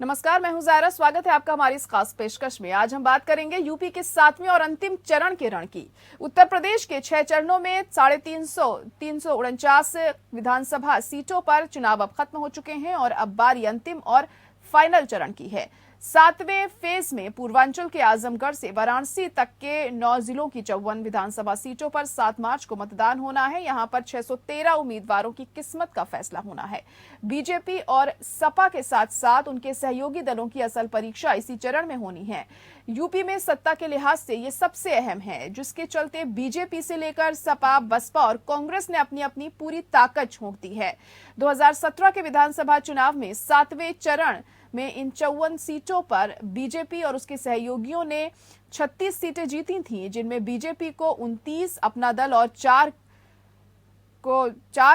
नमस्कार, मैं हूं जायरा। स्वागत है आपका हमारी इस खास पेशकश में। आज हम बात करेंगे यूपी के 7वें और अंतिम चरण के रण की। उत्तर प्रदेश के 6 चरणों में 349 विधानसभा सीटों पर चुनाव अब खत्म हो चुके हैं और अब बारी अंतिम और फाइनल चरण की है। 7वें फेज में पूर्वांचल के आजमगढ़ से वाराणसी तक के 9 जिलों की 54 विधानसभा सीटों पर 7 मार्च को मतदान होना है। यहां पर 613 उम्मीदवारों की किस्मत का फैसला होना है। बीजेपी और सपा के साथ साथ उनके सहयोगी दलों की असल परीक्षा इसी चरण में होनी है। यूपी में सत्ता के लिहाज से ये सबसे अहम है, जिसके चलते बीजेपी से लेकर सपा, बसपा और कांग्रेस ने अपनी अपनी पूरी ताकत झोंक दी है। 2017 के विधानसभा चुनाव में 7वें चरण में इन 54 सीटों पर बीजेपी और उसके सहयोगियों ने 36 सीटें जीती थीं, जिनमें बीजेपी को 29, अपना दल और 4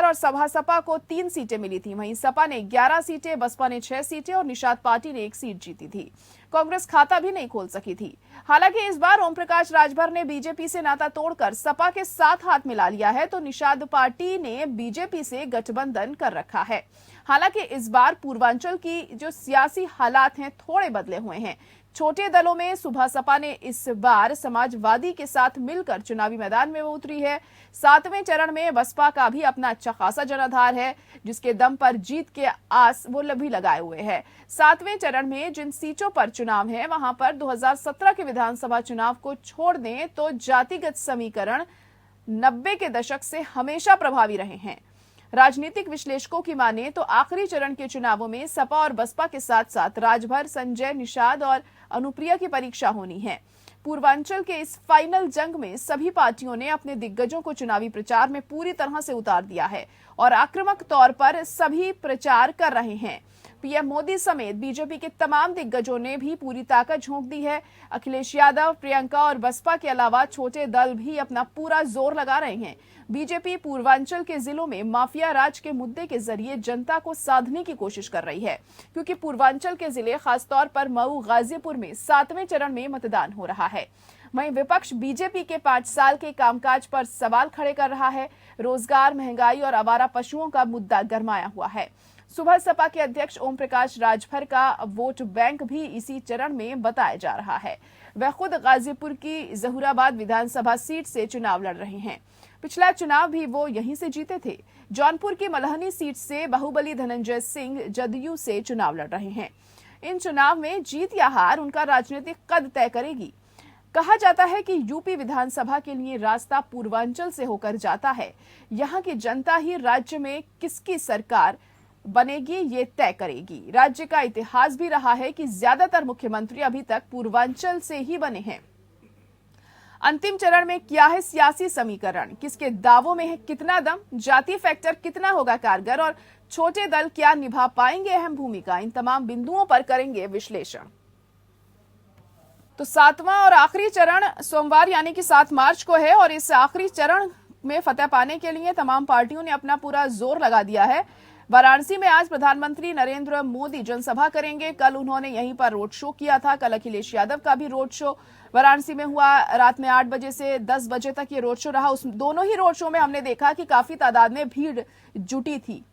और सपा को 3 सीटें मिली थी। वहीं सपा ने 11 सीटें, बसपा ने 6 सीटें और निषाद पार्टी ने 1 सीट जीती थी। कांग्रेस खाता भी नहीं खोल सकी थी। हालांकि इस बार ओम प्रकाश राजभर ने बीजेपी से नाता तोड़कर सपा के साथ हाथ मिला लिया है, तो निषाद पार्टी ने बीजेपी से गठबंधन कर रखा है। हालांकि इस बार पूर्वांचल की जो सियासी हालात हैं थोड़े बदले हुए हैं। छोटे दलों में सुबह सपा ने इस बार समाजवादी के साथ मिलकर चुनावी मैदान में उतरी है। 7वें चरण में बसपा का भी अपना अच्छा खासा जनाधार है, जिसके दम पर जीत के आस वो भी लगाए हुए है। 7वें चरण में जिन सीटों पर चुनाव है, वहां पर 2017 के विधानसभा चुनाव को छोड़ दें तो जातिगत समीकरण 90 के दशक से हमेशा प्रभावी रहे हैं। राजनीतिक विश्लेषकों की माने तो आखिरी चरण के चुनावों में सपा और बसपा के साथ साथ राजभर, संजय, निषाद और अनुप्रिया की परीक्षा होनी है। पूर्वांचल के इस फाइनल जंग में सभी पार्टियों ने अपने दिग्गजों को चुनावी प्रचार में पूरी तरह से उतार दिया है और आक्रामक तौर पर सभी प्रचार कर रहे हैं। पीएम मोदी समेत बीजेपी के तमाम दिग्गजों ने भी पूरी ताकत झोंक दी है। अखिलेश यादव, प्रियंका और बसपा के अलावा छोटे दल भी अपना पूरा जोर लगा रहे हैं। बीजेपी पूर्वांचल के जिलों में माफिया राज के मुद्दे के जरिए जनता को साधने की कोशिश कर रही है, क्योंकि पूर्वांचल के जिले, खासतौर पर मऊ, गाजीपुर में 7वें चरण में मतदान हो रहा है। वहीं विपक्ष बीजेपी के 5 साल के कामकाज पर सवाल खड़े कर रहा है। रोजगार, महंगाई और आवारा पशुओं का मुद्दा गरमाया हुआ है। सुबह सपा के अध्यक्ष ओम प्रकाश राजभर का वोट बैंक भी इसी चरण में बताया जा रहा है। वह खुद गाजीपुर की जहूराबाद विधानसभा सीट से चुनाव लड़ रहे हैं। पिछला चुनाव भी वो यहीं से जीते थे। जौनपुर की मलहनी सीट से बाहुबली धनंजय सिंह जदयू से चुनाव लड़ रहे हैं। इन चुनाव में जीत या हार उनका राजनीतिक कद तय करेगी। कहा जाता है कि यूपी विधानसभा के लिए रास्ता पूर्वांचल से होकर जाता है। यहाँ की जनता ही राज्य में किसकी सरकार बनेगी ये तय करेगी। राज्य का इतिहास भी रहा है कि ज्यादातर मुख्यमंत्री अभी तक पूर्वांचल से ही बने हैं। अंतिम चरण में क्या है सियासी समीकरण, किसके दावों में है कितना दम, जातीय फैक्टर कितना होगा कारगर और छोटे दल क्या निभा पाएंगे अहम भूमिका, इन तमाम बिंदुओं पर करेंगे विश्लेषण। तो 7वां और आखिरी चरण सोमवार यानी कि 7 मार्च को है और इस आखिरी चरण में फतह पाने के लिए तमाम पार्टियों ने अपना पूरा जोर लगा दिया है। वाराणसी में आज प्रधानमंत्री नरेंद्र मोदी जनसभा करेंगे। कल उन्होंने यहीं पर रोड शो किया था। कल अखिलेश यादव का भी रोड शो वाराणसी में हुआ। रात में 8 बजे से 10 बजे तक ये रोड शो रहा। उस दोनों ही रोड शो में हमने देखा कि काफी तादाद में भीड़ जुटी थी।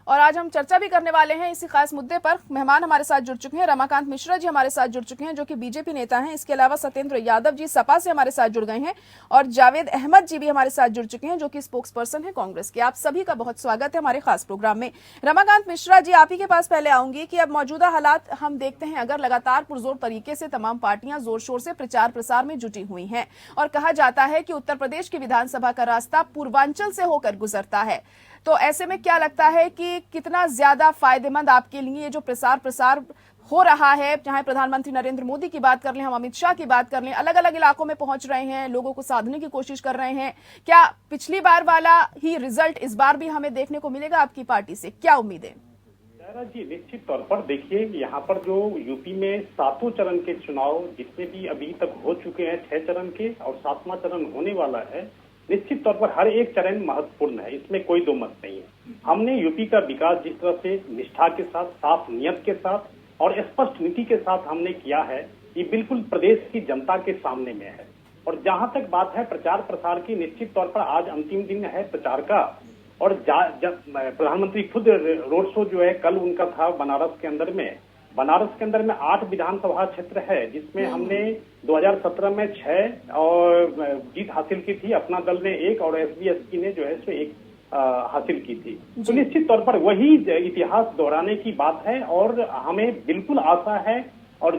और आज हम चर्चा भी करने वाले हैं इसी खास मुद्दे पर। मेहमान हमारे साथ जुड़ चुके हैं। रमाकांत मिश्रा जी हमारे साथ जुड़ चुके हैं, जो कि बीजेपी नेता हैं। इसके अलावा सत्येंद्र यादव जी सपा से हमारे साथ जुड़ गए हैं और जावेद अहमद जी भी हमारे साथ जुड़ चुके हैं, जो कि स्पोक्स पर्सन है कांग्रेस के। आप सभी का बहुत स्वागत है हमारे खास प्रोग्राम में। रमाकांत मिश्रा जी, आप ही के पास पहले आऊंगी कि अब मौजूदा हालात हम देखते हैं, अगर लगातार पुरजोर तरीके से तमाम पार्टियां जोर शोर से प्रचार प्रसार में जुटी हुई हैं और कहा जाता है कि उत्तर प्रदेश की विधानसभा का रास्ता पूर्वांचल से होकर गुजरता है, तो ऐसे में क्या लगता है कि कितना ज्यादा फायदेमंद आपके लिए ये जो प्रसार हो रहा है, चाहे प्रधानमंत्री नरेंद्र मोदी की बात कर लें, हम अमित शाह की बात कर लें, अलग अलग इलाकों में पहुंच रहे हैं, लोगों को साधने की कोशिश कर रहे हैं, क्या पिछली बार वाला ही रिजल्ट इस बार भी हमें देखने को मिलेगा? आपकी पार्टी से क्या उम्मीदें? जी, निश्चित तौर पर देखिए, यहाँ पर जो यूपी में 7वें चरण के चुनाव जितने भी अभी तक हो चुके हैं, 6 चरण के और 7वां चरण होने वाला है, निश्चित तौर पर हर एक चरण महत्वपूर्ण है, इसमें कोई दो मत नहीं है। हमने यूपी का विकास जिस तरह से निष्ठा के साथ, साफ नियत के साथ और स्पष्ट नीति के साथ हमने किया है, ये बिल्कुल प्रदेश की जनता के सामने में है। और जहां तक बात है प्रचार प्रसार की, निश्चित तौर पर आज अंतिम दिन है प्रचार का और जब प्रधानमंत्री खुद रोड शो जो है कल उनका था बनारस के अंदर में 8 विधानसभा क्षेत्र है, जिसमें हमने 2017 में 6 और जीत हासिल की थी, अपना दल ने 1 और SBSP ने जो है सो 1 हासिल की थी। तो निश्चित तौर पर वही इतिहास दोहराने की बात है और हमें बिल्कुल आशा है। और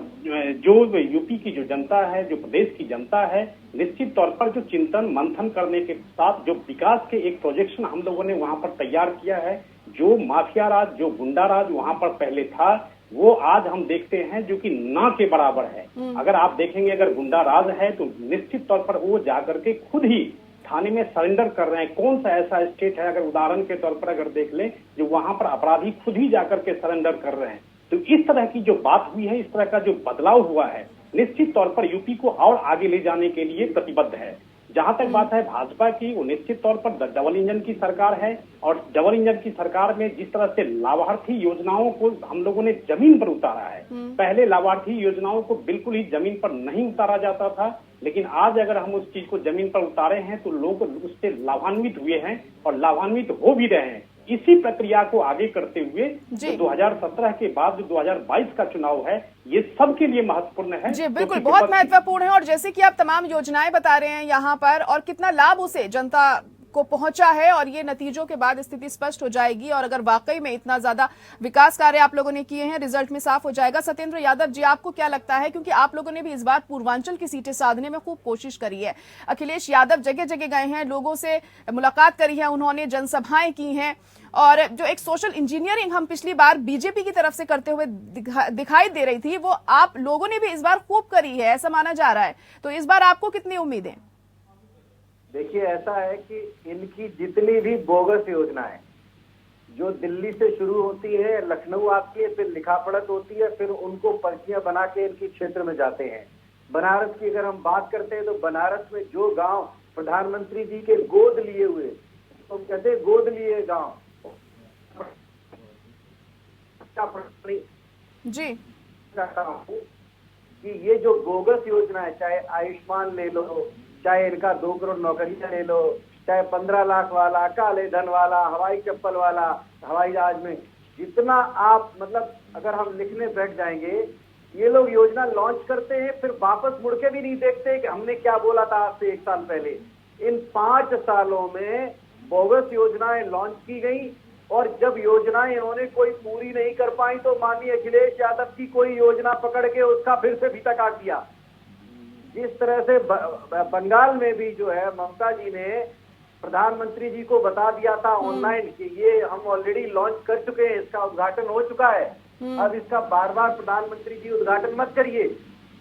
जो यूपी की जो जनता है, जो प्रदेश की जनता है, निश्चित तौर पर जो चिंतन मंथन करने के साथ जो विकास के एक प्रोजेक्शन हम लोगों ने वहां पर तैयार किया है, जो माफिया राज, जो गुंडा राज वहां पर पहले था, वो आज हम देखते हैं जो कि ना के बराबर है। अगर आप देखेंगे, अगर गुंडा राज है तो निश्चित तौर पर वो जाकर के खुद ही थाने में सरेंडर कर रहे हैं। कौन सा ऐसा स्टेट है, अगर उदाहरण के तौर पर अगर देख लें, जो वहां पर अपराधी खुद ही जाकर के सरेंडर कर रहे हैं। तो इस तरह की जो बात हुई है, इस तरह का जो बदलाव हुआ है, निश्चित तौर पर यूपी को और आगे ले जाने के लिए प्रतिबद्ध है। जहां तक बात है भाजपा की, वो निश्चित तौर पर डबल इंजन की सरकार है और डबल इंजन की सरकार में जिस तरह से लाभार्थी योजनाओं को हम लोगों ने जमीन पर उतारा है, पहले लाभार्थी योजनाओं को बिल्कुल ही जमीन पर नहीं उतारा जाता था, लेकिन आज अगर हम उस चीज को जमीन पर उतारे हैं तो लोग उससे लाभान्वित हुए हैं और लाभान्वित हो भी रहे हैं। इसी प्रक्रिया को आगे करते हुए जो 2017 के बाद जो 2022 का चुनाव है, ये सबके लिए महत्वपूर्ण है। जी बिल्कुल, बहुत महत्वपूर्ण है। और जैसे कि आप तमाम योजनाएं बता रहे हैं यहाँ पर और कितना लाभ उसे जनता को पहुंचा है, और ये नतीजों के बाद स्थिति स्पष्ट हो जाएगी। और अगर वाकई में इतना ज्यादा विकास कार्य आप लोगों ने किए हैं, रिजल्ट में साफ हो जाएगा। सत्येंद्र यादव जी, आपको क्या लगता है, क्योंकि आप लोगों ने भी इस बार पूर्वांचल की सीटें साधने में खूब कोशिश करी है। अखिलेश यादव जगह जगह गए हैं, लोगों से मुलाकात करी है, उन्होंने जनसभाएं की हैं, और जो एक सोशल इंजीनियरिंग हम पिछली बार बीजेपी की तरफ से करते हुए दिखाई दे रही थी, वो आप लोगों ने भी इस बार खूब करी है, ऐसा माना जा रहा है। तो इस बार आपको कितनी उम्मीदें? देखिए, ऐसा है कि इनकी जितनी भी बोगस योजनाएं जो दिल्ली से शुरू होती है, लखनऊ आती है, फिर लिखापढ़त होती है, फिर उनको पर्चियां बना के इनकी क्षेत्र में जाते हैं। बनारस की अगर हम बात करते हैं तो बनारस में जो गांव प्रधानमंत्री जी के गोद लिए हुए, तो कहते हैं गोद लिए गांव जी, कि ये जो बोगस योजना है, चाहे आयुष्मान ले लो, चाहे इनका 2 करोड़ नौकरियां ले लो, चाहे 15 लाख वाला, काले धन वाला, हवाई चप्पल वाला, हवाई जहाज में, जितना आप मतलब अगर हम लिखने बैठ जाएंगे, ये लोग योजना लॉन्च करते हैं, फिर वापस मुड़ के भी नहीं देखते कि हमने क्या बोला था आज से 1 साल पहले। इन 5 सालों में बोगस योजनाएं लॉन्च की गई, और जब योजनाएं इन्होंने कोई पूरी नहीं कर पाई तो माननीय अखिलेश यादव की कोई योजना पकड़ के उसका फिर से भीतर काट दिया। जिस तरह से बंगाल में भी जो है ममता जी ने प्रधानमंत्री जी को बता दिया था ऑनलाइन कि ये हम ऑलरेडी लॉन्च कर चुके हैं, इसका उद्घाटन हो चुका है, अब इसका बार बार प्रधानमंत्री जी उद्घाटन मत करिए।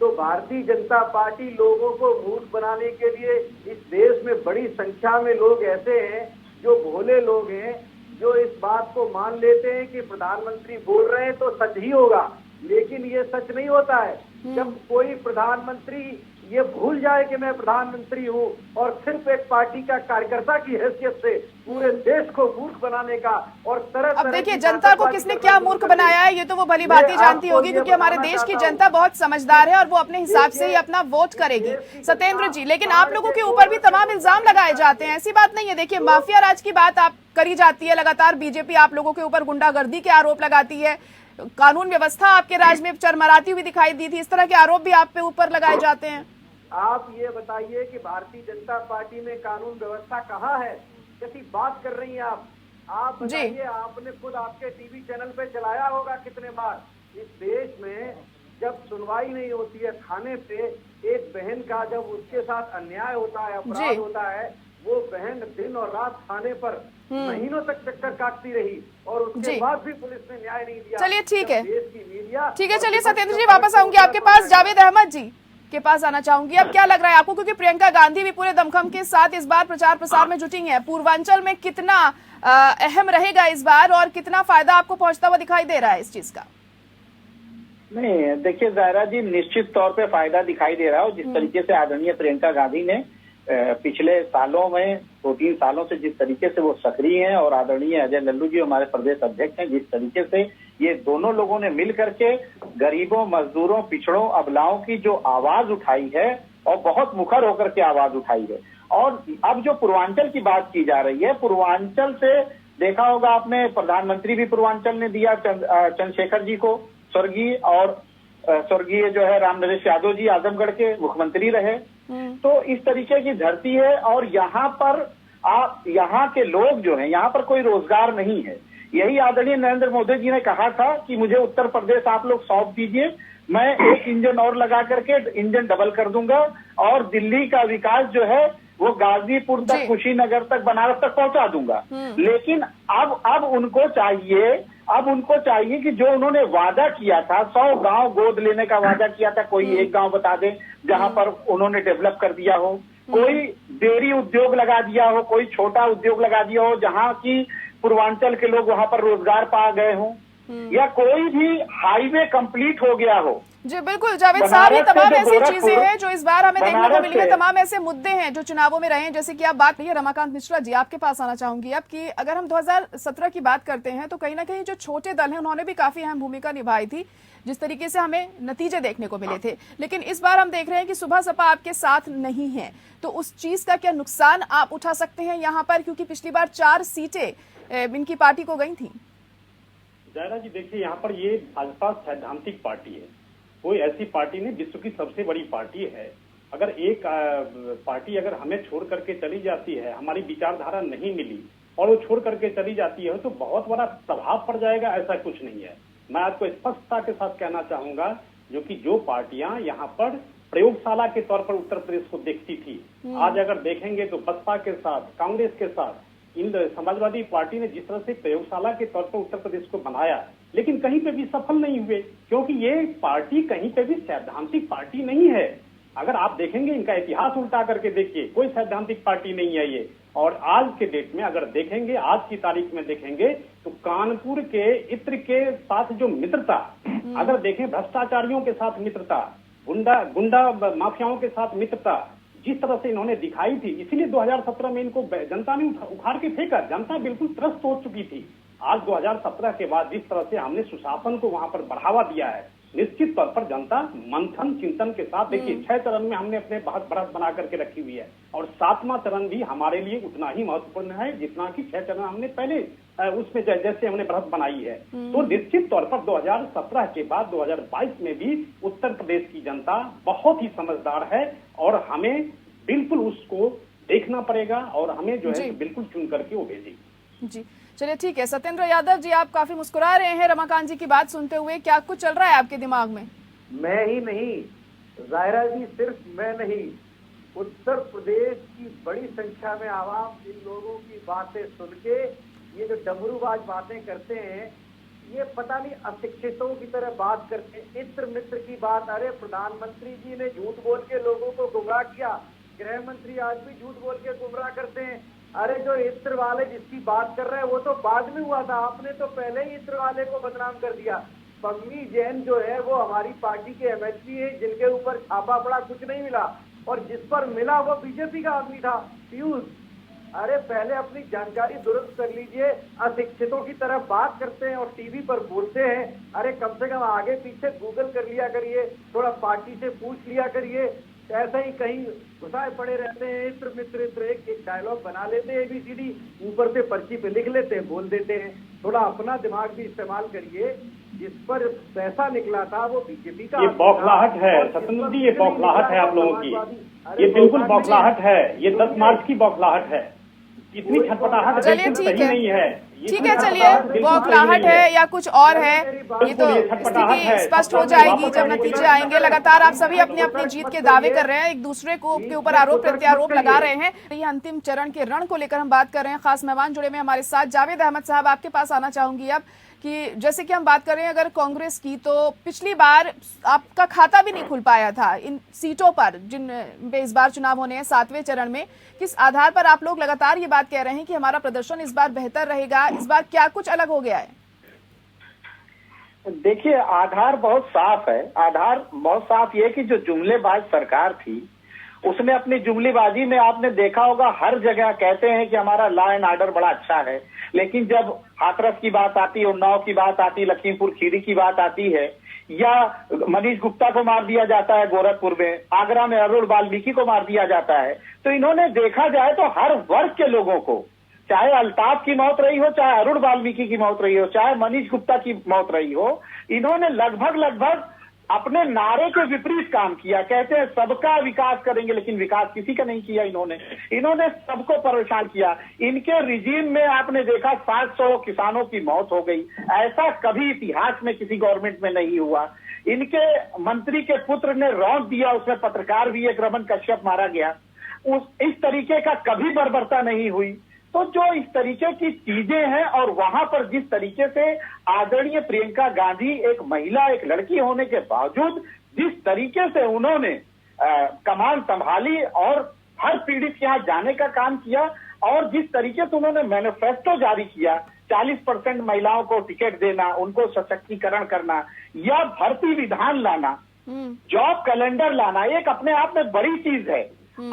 तो भारतीय जनता पार्टी लोगों को मूर्ख बनाने के लिए, इस देश में बड़ी संख्या में लोग ऐसे हैं जो भोले लोग हैं, जो इस बात को मान लेते हैं कि प्रधानमंत्री बोल रहे हैं तो सच ही होगा, लेकिन ये सच नहीं होता है। जब कोई प्रधानमंत्री ये भूल जाए कि मैं प्रधानमंत्री हूँ और सिर्फ एक पार्टी का कार्यकर्ता की हैसियत से पूरे देश को मूर्ख बनाने का, और तरह अब देखिए जनता को किसने क्या मूर्ख बनाया है ये तो वो भली भांति जानती होगी, क्योंकि हमारे देश की जनता बहुत समझदार है और वो अपने हिसाब से ही अपना वोट करेगी। सत्येंद्र जी, लेकिन आप लोगों के ऊपर भी तमाम इल्जाम लगाए जाते हैं, ऐसी बात नहीं है। देखिए माफिया राज की बात आप करी जाती है लगातार, बीजेपी आप लोगों के ऊपर गुंडागर्दी के आरोप लगाती है, कानून व्यवस्था आपके राज्य में चरमराती हुई दिखाई दी थी, इस तरह के आरोप भी आप पे ऊपर लगाए जाते हैं। आप ये बताइए कि भारतीय जनता पार्टी में कानून व्यवस्था कहाँ है? कैसी बात कर रही हैं आप बताइए, आपने खुद आपके टीवी चैनल पे चलाया होगा कितने बार। इस देश में जब सुनवाई नहीं होती है थाने पे, एक बहन का जब उसके साथ अन्याय होता है, अपराध होता है, वो बहन दिन और रात थाने पर महीनों तक चक्कर काटती रही और उसके बाद भी पुलिस ने न्याय नहीं दिया। चलिए ठीक है, देश की मीडिया ठीक है, चलिए सत्येंद्र जी वापस आऊंगी आपके पास, जावेद अहमद जी के पास आना चाहूंगी। अब क्या लग रहा है आपको, क्योंकि प्रियंका गांधी भी पूरे दमखम के साथ इस बार प्रचार प्रसार में जुटी हैं, पूर्वांचल में कितना अहम रहेगा इस बार और कितना फायदा आपको पहुंचता हुआ दिखाई दे रहा है इस चीज का? नहीं, देखिए जायरा जी, निश्चित तौर पे फायदा दिखाई दे रहा है। जिस तरीके से आदरणीय प्रियंका गांधी ने पिछले सालों में 2-3 सालों से जिस तरीके से वो सक्रिय हैं, और आदरणीय अजय लल्लू जी हमारे प्रदेश अध्यक्ष हैं, जिस तरीके से ये दोनों लोगों ने मिल करके गरीबों, मजदूरों, पिछड़ों, अबलाओं की जो आवाज उठाई है, और बहुत मुखर होकर के आवाज उठाई है। और अब जो पूर्वांचल की बात की जा रही है, पूर्वांचल से देखा होगा आपने, प्रधानमंत्री भी पूर्वांचल ने दिया चंद्रशेखर जी को, स्वर्गीय, और स्वर्गीय जो है राम नरेश यादव जी आजमगढ़ के मुख्यमंत्री रहे। तो इस तरीके की धरती है, और यहाँ पर आप यहाँ के लोग जो हैं, यहाँ पर कोई रोजगार नहीं है। यही आदरणीय नरेंद्र मोदी जी ने कहा था कि मुझे उत्तर प्रदेश आप लोग सौंप दीजिए, मैं एक इंजन और लगा करके इंजन डबल कर दूंगा, और दिल्ली का विकास जो है वो गाजीपुर तक, कुशीनगर तक, बनारस तक पहुंचा दूंगा। लेकिन अब उनको चाहिए कि जो उन्होंने वादा किया था, 100 गांव गोद लेने का वादा किया था, कोई एक गांव बता दें जहां पर उन्होंने डेवलप कर दिया हो, कोई डेयरी उद्योग लगा दिया हो, कोई छोटा उद्योग लगा दिया हो जहां की पूर्वांचल के लोग वहां पर रोजगार पा गए हों, या कोई भी हाईवे कंप्लीट हो गया हो। जी बिल्कुल जावेद साहब, ये तमाम ऐसी चीजें हैं जो इस बार हमें देखने को मिली है, तमाम ऐसे मुद्दे हैं जो चुनावों में रहे हैं, जैसे कि आप बात करिए। रमाकांत मिश्रा जी, आपके पास आना चाहूंगी अब कि अगर हम 2017 की बात करते हैं तो कहीं ना कहीं जो छोटे दल हैं उन्होंने भी काफी अहम भूमिका निभाई थी, जिस तरीके से हमें नतीजे देखने को मिले थे। लेकिन इस बार हम देख रहे हैं कि सुबह सपा आपके साथ नहीं है, तो उस चीज का क्या नुकसान आप उठा सकते हैं यहाँ पर, क्योंकि पिछली बार 4 सीटें इनकी पार्टी को गई थी। जायरा जी देखिए, यहाँ पर ये भाजपा सैद्धांतिक पार्टी है, कोई ऐसी पार्टी नहीं, विश्व की सबसे बड़ी पार्टी है। अगर एक पार्टी अगर हमें छोड़ करके चली जाती है, हमारी विचारधारा नहीं मिली और वो छोड़ करके चली जाती है, तो बहुत बड़ा प्रभाव पड़ जाएगा, ऐसा कुछ नहीं है। मैं आपको स्पष्टता के साथ कहना चाहूंगा, जो पार्टियां यहाँ पर प्रयोगशाला के तौर पर उत्तर प्रदेश को देखती थी, आज अगर देखेंगे तो बसपा के साथ, कांग्रेस के साथ, इन समाजवादी पार्टी ने जिस तरह से प्रयोगशाला के तौर पर उत्तर प्रदेश को बनाया, लेकिन कहीं पे भी सफल नहीं हुए, क्योंकि ये पार्टी कहीं पे भी सैद्धांतिक पार्टी नहीं है। अगर आप देखेंगे, इनका इतिहास उल्टा करके देखिए, कोई सैद्धांतिक पार्टी नहीं है ये। और आज के डेट में अगर देखेंगे, आज की तारीख में देखेंगे, तो कानपुर के इत्र के साथ जो मित्रता, अगर देखें भ्रष्टाचारियों के साथ मित्रता, गुंडा माफियाओं के साथ मित्रता जिस तरह से इन्होंने दिखाई थी, इसीलिए 2017 में इनको जनता ने उखाड़ के फेंका। जनता बिल्कुल त्रस्त हो चुकी थी। आज 2017 के बाद जिस तरह से हमने सुशासन को वहां पर बढ़ावा दिया है, निश्चित तौर पर जनता मंथन चिंतन के साथ, देखिए 6 चरण में हमने अपने बहुत बढ़त बना करके रखी हुई है, और 7वां चरण भी हमारे लिए उतना ही महत्वपूर्ण है जितना कि 6 चरण हमने पहले उसमें जैसे हमने बढ़त बनाई है। तो निश्चित तौर पर 2017 के बाद 2022 में भी उत्तर प्रदेश की जनता बहुत ही समझदार है, और हमें बिल्कुल उसको देखना पड़ेगा, और हमें जो है बिल्कुल चुन करके वो भेजेगी। जी चलिए ठीक है। सत्येंद्र यादव जी, आप काफी मुस्कुरा रहे हैं रमाकांत जी की बात सुनते हुए, क्या कुछ चल रहा है आपके दिमाग में? मैं ही नहीं, जायरा जी, सिर्फ मैं नहीं, उत्तर प्रदेश की बड़ी संख्या में आवाम इन लोगों की बातें सुन के, ये जो डमरूबाज बातें करते हैं, ये पता नहीं अशिक्षितों की तरह बात करते हैं। इत्र मित्र की बात, अरे प्रधानमंत्री जी ने झूठ बोल के लोगों को गुमराह किया, गृह मंत्री आज भी झूठ बोल के गुमराह करते हैं। अरे जो इत्र वाले जिसकी बात कर रहे हैं वो तो बाद में हुआ था, आपने तो पहले ही इत्र वाले को बदनाम कर दिया। पम्मी जैन जो है वो हमारी पार्टी के एमएलसी है, जिनके ऊपर छापा पड़ा, कुछ नहीं मिला, और जिस पर मिला वो बीजेपी का आदमी था, पीयूष। अरे पहले अपनी जानकारी दुरुस्त कर लीजिए। अशिक्षितों की तरफ बात करते हैं और टीवी पर बोलते हैं, अरे कम से कम आगे पीछे गूगल कर लिया करिए, थोड़ा पार्टी से पूछ लिया करिए। ऐसा ही कहीं घुसाए पड़े रहते हैं, इत्र मित्र इत्र, एक डायलॉग बना लेते हैं ABCD, ऊपर से पर्ची पे लिख लेते हैं, बोल देते हैं। थोड़ा अपना दिमाग भी इस्तेमाल करिए। जिस पर पैसा निकला था वो बीजेपी का। ये बौखलाहट है सत्येंद्र जी, ये बौखलाहट है आप लोगों की, ये बिल्कुल बौखलाहट है, ये 10 मार्च की बौखलाहट है। इतनी छटपटाहट बिल्कुल सही नहीं है। ठीक है, चलिए बौखलाहट है या कुछ और है, ये तो स्थिति स्पष्ट हो जाएगी जब नतीजे आएंगे। लगातार आप सभी अपनी अपनी जीत के दावे कर रहे हैं, एक दूसरे को के ऊपर आरोप प्रत्यारोप लगा रहे हैं। ये अंतिम चरण के रण को लेकर हम बात कर रहे हैं। खास मेहमान जुड़े में हमारे साथ, जावेद अहमद साहब, आपके पास आना चाहूंगी अब कि जैसे कि हम बात कर रहे हैं अगर कांग्रेस की, तो पिछली बार आपका खाता भी नहीं खुल पाया था इन सीटों पर जिन पे इस बार चुनाव होने हैं 7वें चरण में। किस आधार पर आप लोग लगातार ये बात कह रहे हैं कि हमारा प्रदर्शन इस बार बेहतर रहेगा? इस बार क्या कुछ अलग हो गया है? देखिए, आधार बहुत साफ है। आधार बहुत साफ ये कि जो जुमलेबाज सरकार थी उसने अपनी जुमलीबाजी में, आपने देखा होगा, हर जगह कहते हैं कि हमारा लॉ एंड ऑर्डर बड़ा अच्छा है, लेकिन जब हाथरस की बात आती है, उन्नाव की बात आती है, लखीमपुर खीरी की बात आती है, या मनीष गुप्ता को मार दिया जाता है गोरखपुर में, आगरा में अरुण वाल्मीकि को मार दिया जाता है, तो इन्होंने देखा जाए तो हर वर्ग के लोगों को, चाहे अल्ताफ की मौत रही हो, चाहे अरुण वाल्मीकि की मौत रही हो, चाहे मनीष गुप्ता की मौत रही हो, इन्होंने लगभग अपने नारे के विपरीत काम किया। कहते हैं सबका विकास करेंगे, लेकिन विकास किसी का नहीं किया इन्होंने सबको परेशान किया। इनके रिजीम में आपने देखा 700 किसानों की मौत हो गई, ऐसा कभी इतिहास में किसी गवर्नमेंट में नहीं हुआ। इनके मंत्री के पुत्र ने रौंद दिया, उसमें पत्रकार भी एक रमन कश्यप मारा गया। इस तरीके का कभी बर्बरता नहीं हुई। तो जो इस तरीके की चीजें हैं, और वहां पर जिस तरीके से आदरणीय प्रियंका गांधी एक महिला, एक लड़की होने के बावजूद जिस तरीके से उन्होंने कमान संभाली और हर पीड़ित के यहाँ जाने का काम किया, और जिस तरीके से उन्होंने मैनिफेस्टो जारी किया, 40% महिलाओं को टिकट देना, उनको सशक्तिकरण करना, या भर्ती विधान लाना, जॉब कैलेंडर लाना, एक अपने आप में बड़ी चीज है।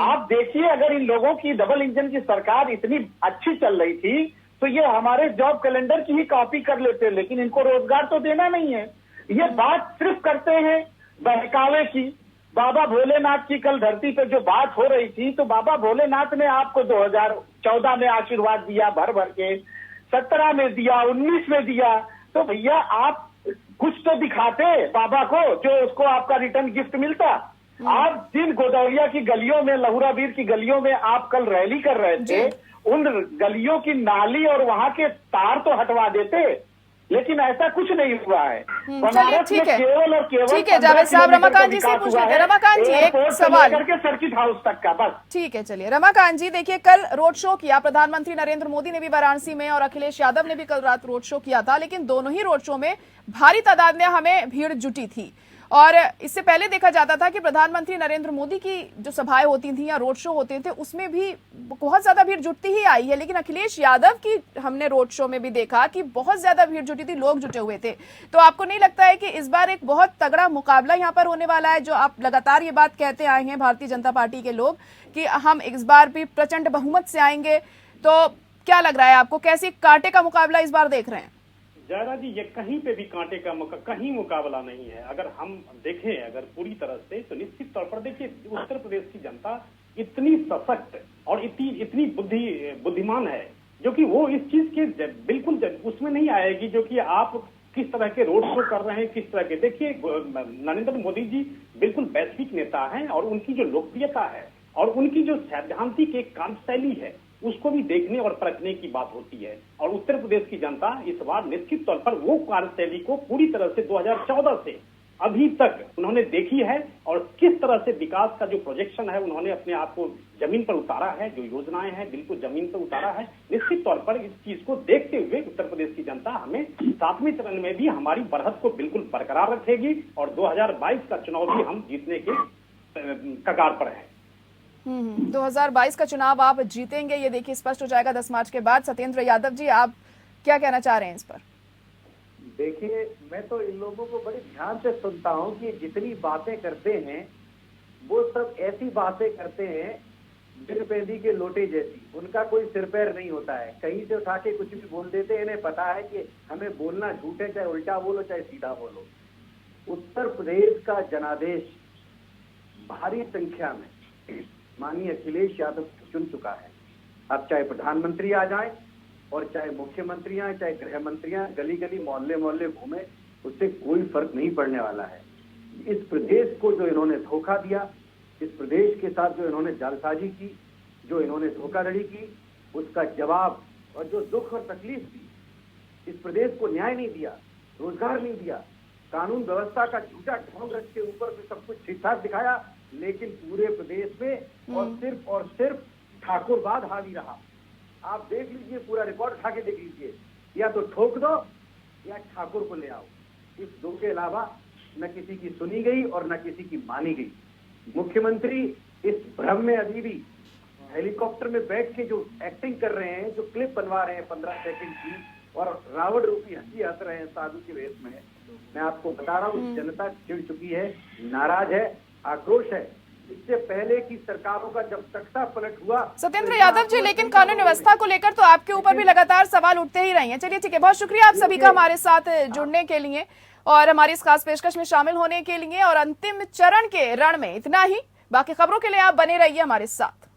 आप देखिए, अगर इन लोगों की डबल इंजन की सरकार इतनी अच्छी चल रही थी तो ये हमारे जॉब कैलेंडर की ही कॉपी कर लेते, लेकिन इनको रोजगार तो देना नहीं है। ये बात सिर्फ करते हैं बहकावे की। बाबा भोलेनाथ की कल धरती पे जो बात हो रही थी, तो बाबा भोलेनाथ ने आपको 2014 में आशीर्वाद दिया, भर भर के 17 में दिया, 19 में दिया, तो भैया आप कुछ तो दिखाते बाबा को, जो उसको आपका रिटर्न गिफ्ट मिलता। आप जिन गोदौलिया की गलियों में, लहुरा बीर की गलियों में आप कल रैली कर रहे थे, उन गलियों की नाली और वहां के तार तो हटवा देते, लेकिन ऐसा कुछ नहीं हुआ है। बनारस में केवल और केवल ठीक है जावेद साहब, रमाकांत जी से पूछ लेते हैं। रमाकांत जी, एक सवाल करके सर्किट हाउस तक का, बस ठीक है। चलिए रमाकांत जी, देखिए कल रोड शो किया प्रधानमंत्री नरेंद्र मोदी ने भी वाराणसी में, और अखिलेश यादव ने भी कल रात रोड शो किया था, लेकिन दोनों ही रोड शो में भारी तादाद में हमें भीड़ जुटी थी। और इससे पहले देखा जाता था कि प्रधानमंत्री नरेंद्र मोदी की जो सभाएं होती थी या रोड शो होते थे उसमें भी बहुत ज्यादा भीड़ जुटती ही आई है, लेकिन अखिलेश यादव की हमने रोड शो में भी देखा कि बहुत ज्यादा भीड़ जुटी थी, लोग जुटे हुए थे। तो आपको नहीं लगता है कि इस बार एक बहुत तगड़ा मुकाबला यहाँ पर होने वाला है? जो आप लगातार ये बात कहते आए हैं भारतीय जनता पार्टी के लोग कि हम इस बार भी प्रचंड बहुमत से आएंगे, तो क्या लग रहा है आपको, कैसी कांटे का मुकाबला इस बार देख रहे हैं? जयरा जी, ये कहीं पे भी कांटे का कहीं मुकाबला नहीं है। अगर हम देखें अगर पूरी तरह से, तो निश्चित तौर पर देखिए उत्तर प्रदेश की जनता इतनी सशक्त और इतनी बुद्धिमान है, जो कि वो इस चीज के बिल्कुल उसमें नहीं आएगी जो कि आप किस तरह के रोड शो कर रहे हैं, किस तरह के। देखिए नरेंद्र मोदी जी बिल्कुल वैश्विक नेता हैं, और उनकी जो लोकप्रियता है और उनकी जो सैद्धांतिक एक कार्यशैली है, उसको भी देखने और परखने की बात होती है। और उत्तर प्रदेश की जनता इस बार निश्चित तौर पर वो कार्यशैली को पूरी तरह से 2014 से अभी तक उन्होंने देखी है, और किस तरह से विकास का जो प्रोजेक्शन है उन्होंने अपने आप को जमीन पर उतारा है, जो योजनाएं हैं बिल्कुल जमीन पर उतारा है। निश्चित तौर पर इस चीज को देखते हुए उत्तर प्रदेश की जनता हमें 7वें चरण में भी हमारी बढ़त को बिल्कुल बरकरार रखेगी, और 2022 का चुनाव भी हम जीतने के कगार पर है। 2022 का चुनाव आप जीतेंगे, ये देखिए स्पष्ट हो जाएगा 10 मार्च के बाद। सत्येंद्र यादव जी, आप क्या कहना चाह रहे हैं इस पर? देखिए, मैं तो इन लोगों को बड़ी ध्यान से सुनता हूं कि जितनी बातें करते हैं वो सब ऐसी बातें करते हैं बिन पैदी के लोटे जैसी। उनका कोई सिर पैर नहीं होता है, कहीं से उठा के कुछ भी बोल देते हैं। इन्हें पता है कि हमें बोलना झूठ है, चाहे उल्टा बोलो चाहे सीधा बोलो। उत्तर प्रदेश का जनादेश भारी संख्या में माननीय अखिलेश यादव चुन चुका है। अब चाहे प्रधानमंत्री आ जाए और चाहे मुख्यमंत्री आए, चाहे गृह मंत्री आए, गली गली मोहल्ले मोहल्ले घूमे, उससे कोई फर्क नहीं पड़ने वाला है। इस प्रदेश को जो इन्होंने धोखा दिया, इस प्रदेश के साथ जो इन्होंने जालसाजी की, जो इन्होंने धोखाधड़ी की, उसका जवाब, और जो दुख और तकलीफ दी, इस प्रदेश को न्याय नहीं दिया, रोजगार नहीं दिया, कानून व्यवस्था का झूठा ढोंग रख के ऊपर से सब कुछ ठीक ठाक दिखाया, लेकिन पूरे प्रदेश में और सिर्फ ठाकुरवाद हावी रहा। आप देख लीजिए, पूरा रिकॉर्ड उठा के देख लीजिए, या तो ठोक दो या ठाकुर को ले आओ। इस दो के अलावा न किसी की सुनी गई और न किसी की मानी गई। मुख्यमंत्री इस भ्रम में अभी भी हेलीकॉप्टर में बैठ के जो एक्टिंग कर रहे हैं, जो क्लिप बनवा रहे हैं 15 सेकंड की, और रावण रूपी हंसी हंस रहे हैं साधु के वेश में। मैं आपको बता रहा हूँ, जनता चिढ़ चुकी है, नाराज है, आक्रोश है। इससे पहले की सरकारों का जब तख्ता पलट हुआ। सत्येंद्र तो यादव जी, लेकिन कानून व्यवस्था को लेकर तो आपके ऊपर भी लगातार सवाल उठते ही रहे हैं। चलिए ठीक है, बहुत शुक्रिया आप सभी का हमारे साथ जुड़ने के लिए और हमारी इस खास पेशकश में शामिल होने के लिए। और अंतिम चरण के रण में इतना ही, बाकी खबरों के लिए आप बने रहिए हमारे साथ।